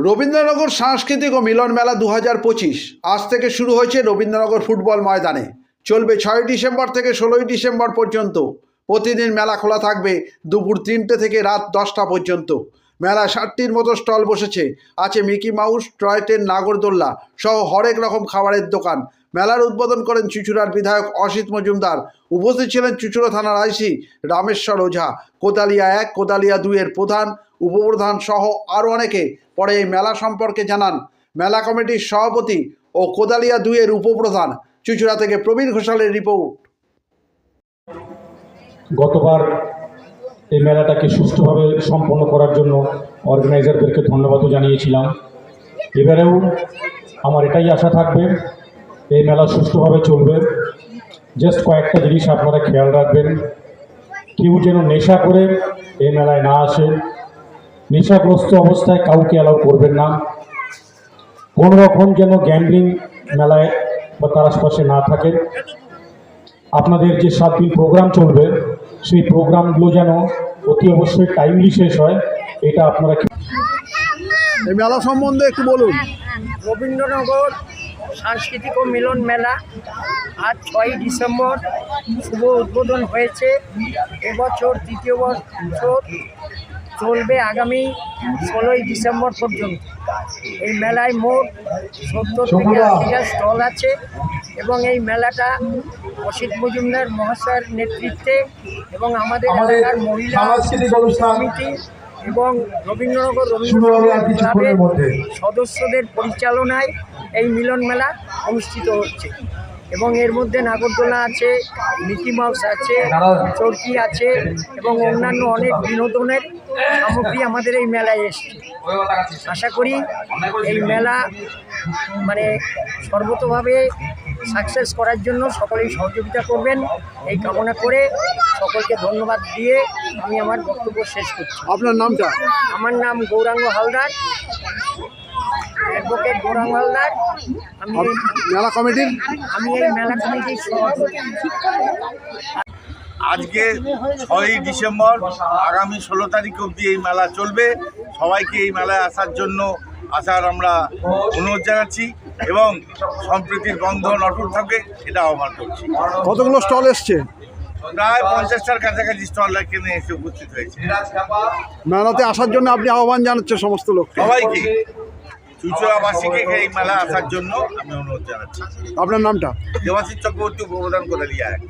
রবীন্দ্রনগর সাংস্কৃতিক ও মিলন মেলা 2025 আজ থেকে শুরু হয়েছে রবীন্দ্রনগর ফুটবল ময়দানে। চলবে 6 ডিসেম্বর থেকে 16 ডিসেম্বর পর্যন্ত। প্রতিদিন মেলা খোলা থাকবে দুপুর 3টে থেকে রাত 10টা পর্যন্ত। মেলায় 60টির মতো স্টল বসেছে। আছে মিকি মাউস, টয় ট্রেন, নাগরদোল্লা সহ হরেক রকম খাবারের দোকান। মেলার উদ্বোধন করেন চুঁচুড়ার বিধায়ক অসিত মজুমদার। উপস্থিত ছিলেন চুঁচুড়া থানার আইসি রামেশ্বর ওঝা, কোদালিয়া 1, কোদালিয়া 2 এর প্রধান, উপপ্রধান সহ আরও অনেকে। পরে এই মেলা সম্পর্কে জানান মেলা কমিটির সভাপতি ও কোদালিয়া 2 এর উপপ্রধান। চুঁচুড়া থেকে প্রবীর ঘোষালের রিপোর্ট। গতবার এই মেলাটাকে সুষ্ঠুভাবে সম্পন্ন করার জন্য অর্গানাইজারদেরকে ধন্যবাদও জানিয়েছিলাম। এবারেও আমার এটাই আশা থাকবে এই মেলা সুষ্ঠুভাবে চলবে। জাস্ট কয়েকটা জিনিস আপনারা খেয়াল রাখবেন, কেউ যেন নেশা করে এই মেলায় না আসে। নেশাগ্রস্ত অবস্থায় কাউকে অ্যালাউ করবেন না। কোনো রকম যেন গ্যাম্বলিং মেলায় বা তার আশপাশে না থাকে। আপনাদের যে 7 দিন প্রোগ্রাম চলবে সেই প্রোগ্রামগুলো যেন অতি অবশ্যই টাইমলি শেষ হয়, এটা আপনারা। এই মেলা সম্বন্ধে একটু বলুন। রবীন্দ্রনগর সাংস্কৃতিক ও মিলন মেলা আজ 6 ডিসেম্বর শুভ উদ্বোধন হয়েছে। এবছর 3য় বছর চলবে আগামী 16 ডিসেম্বর পর্যন্ত। এই মেলায় মোট 70 থেকে 80টা স্টল আছে এবং এই মেলাটা অসিত মজুমদার মহাশয়ের নেতৃত্বে এবং আমাদের এলাকার মহিলা সমিতি এবং রবীন্দ্রনগর ক্লাবের সদস্যদের পরিচালনায় এই মিলন মেলা অনুষ্ঠিত হচ্ছে। এবং এর মধ্যে নাগরদোলা আছে, মিকি মাউস আছে, চরকি আছে এবং অন্যান্য অনেক বিনোদনের সামগ্রী আমাদের এই মেলায় এসছে। আশা করি এই মেলা সর্বতোভাবে সাকসেস করার জন্য সকলেই সহযোগিতা করবেন এই কামনা করে সকলকে ধন্যবাদ দিয়ে আমি আমার বক্তব্য শেষ করছি। আপনার নামটা? আমার নাম গৌরাঙ্গ হালদার, অ্যাডভোকেট গৌরাঙ্গ হালদার। আমি মেলা কমিটির এই মেলা কমিটির সভাপতি। আজকে 6 ডিসেম্বর, আগামী 16 তারিখ অবধি এই মেলা চলবে। সবাইকে এই মেলায় আসার আমরা অনুরোধ জানাচ্ছি এবং সম্প্রীতির বন্ধন অটুট থাকে এটা আহ্বান করছি। কতগুলো স্টল এসছে? প্রায় 50টার কাছাকাছি স্টল এখানে এসে উপস্থিত হয়েছে। মেলাতে আসার জন্য আপনি আহ্বান জানাচ্ছেন সমস্ত লোককে? সবাইকে, চুঁচুড়াবাসীকে এই মেলা আসার জন্য আমি অনুরোধ জানাচ্ছি। আপনার নামটা? দেবাশিস চক্রবর্তী, উপপ্রধান, কোদালিয়া 1।